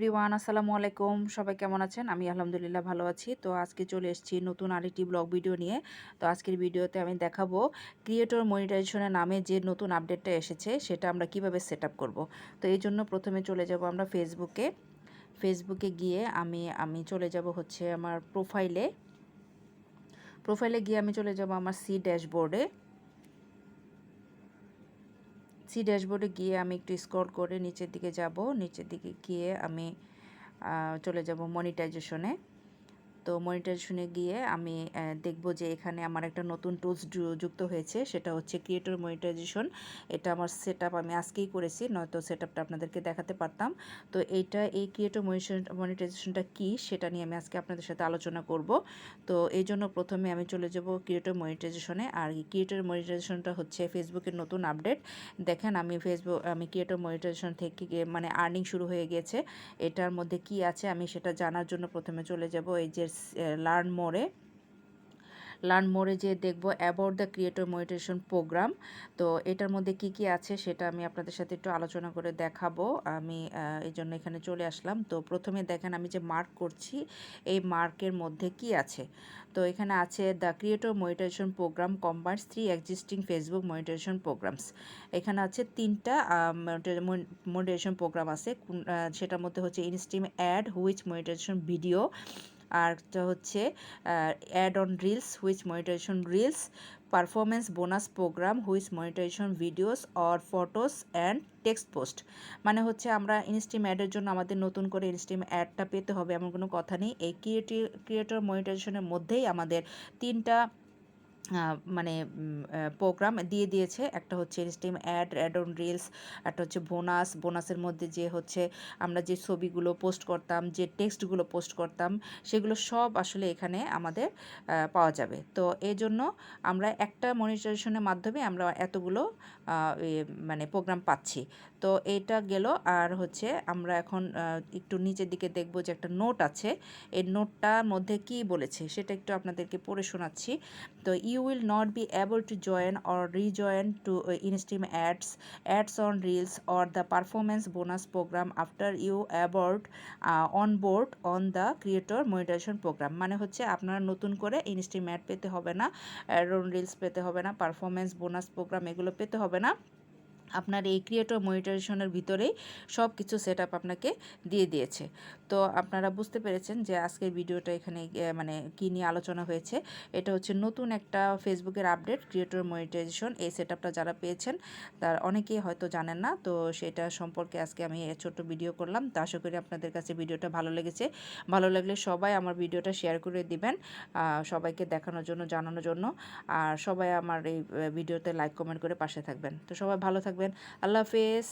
Everyone আসসালামু আলাইকুম। সবাই কেমন আছেন? আমি আলহামদুলিল্লাহ ভালো আছি। তো আজকে চলে এসেছি নতুন আরেকটি ব্লগ ভিডিও নিয়ে। তো আজকের ভিডিওতে আমি দেখাবো ক্রিয়েটর মনিটাইজেশনের নামে যে নতুন আপডেটটা এসেছে সেটা আমরা কিভাবে সেট আপ করব। তো এই জন্য প্রথমে চলে যাব আমরা ফেসবুকে গিয়ে আমি চলে যাব হচ্ছে আমার প্রোফাইলে গিয়ে আমি চলে যাব আমার সি ড্যাশবোর্ডে গিয়ে আমি একটু স্ক্রল করে নিচের দিকে যাব। নিচের দিকে গিয়ে আমি চলে যাব মনিটাইজেশনে। তো মনিটাইজেশনে গিয়ে আমি দেখব যে এখানে আমার একটা নতুন টুলস যুক্ত হয়েছে, সেটা হচ্ছে ক্রিয়েটর মনিটাইজেশন। এটা আমার সেটআপ আমি আজকেই করেছি, নয়তো সেটআপটা আপনাদেরকে দেখাতে পারতাম। তো এই ক্রিয়েটর মনিটাইজেশনটা কি সেটা নিয়ে আমি আজকে আপনাদের সাথে আলোচনা করব। তো এই জন্য প্রথমে আমি চলে যাব ক্রিয়েটর মনিটাইজেশনে। আর এই ক্রিয়েটর মনিটাইজেশনটা হচ্ছে ফেসবুকের নতুন আপডেট। দেখেন আমি ক্রিয়েটর মনিটাইজেশন থেকে মানে আর্নিং শুরু হয়ে গেছে। এটার মধ্যে কি আছে আমি সেটা জানার জন্য প্রথমে চলে যাব এই যে লার্ন মোরে যে দেখব about the creator monetization program. তো এটার মধ্যে কি কি আছে সেটা আমি আপনাদের সাথে একটু আলোচনা করে দেখাবো। আমি এই জন্য এখানে চলে আসলাম। তো প্রথমে দেখেন আমি যে মার্ক করছি এই মার্কের মধ্যে কি আছে। তো এখানে আছে the creator monetization program combines 3 existing Facebook monetization programs. এখানে আছে 3টা মনিটাইজেশন প্রোগ্রাম আছে। সেটার মধ্যে হচ্ছে in stream ad which monetization video, আরটা হচ্ছে ad on reels which monetization reels, performance bonus program which monetization videos or photos and text post. মানে হচ্ছে আমরা ইনস্ট্রিম অ্যাডের জন্য আমাদের নতুন করে ইনস্ট্রিম অ্যাডটা পেতে হবে এমন কোনো কথা নেই। এই ক্রিয়েটর মনিটাইজেশনের মধ্যেই আমাদের 3টা মানে প্রোগ্রাম দিয়ে দিয়েছে। একটা হচ্ছে ইনস্ট্রিম অ্যাড অন রিলস, একটা হচ্ছে বোনাসের মধ্যে যে হচ্ছে আমরা যে ছবিগুলো পোস্ট করতাম, যে টেক্সটগুলো পোস্ট করতাম, সেগুলো সব আসলে এখানে আমাদের পাওয়া যাবে। তো এই জন্য আমরা একটা মনিটাইজেশনের মাধ্যমে আমরা এতগুলো মানে প্রোগ্রাম পাচ্ছি। তো এটা গেল। আর হচ্ছে আমরা এখন একটু নিচের দিকে দেখব যে একটা নোট আছে। এই নোটটার মধ্যে কি বলেছে সেটা একটু আপনাদেরকে পড়ে শোনাচ্ছি। তো you will not be able to join or rejoin to in-stream ads on reels or the performance bonus program after you on board on the creator monetization program। মানে হচ্ছে আপনারা নতুন করে in-stream ad পেতে হবে না, অ্যাড অন রিলস পেতে হবে না, পারফরমেন্স বোনাস প্রোগ্রাম এগুলো পেতে হবে না। আপনার এই ক্রিয়েটর মনিটাইজেশনের ভিতরেই সব কিছু সেটআপ আপনাকে দিয়ে দিয়েছে। তো আপনারা বুঝতে পেরেছেন যে আজকের ভিডিওটা এখানে মানে কী নিয়ে আলোচনা হয়েছে। এটা হচ্ছে নতুন একটা ফেসবুকের আপডেট ক্রিয়েটর মনিটাইজেশন। এই সেটআপটা যারা পেয়েছেন তার অনেকেই হয়তো জানেন না। তো সেটা সম্পর্কে আজকে আমি ছোট্ট ভিডিও করলাম। তো আশা করি আপনাদের কাছে ভিডিওটা ভালো লেগেছে। ভালো লাগলে সবাই আমার ভিডিওটা শেয়ার করে দিবেন সবাইকে দেখানোর জন্য, জানানোর জন্য। আর সবাই আমার এই ভিডিওতে লাইক কমেন্ট করে পাশে থাকবেন। তো সবাই ভালো থাকবেন। আল্লাহ হাফেজ।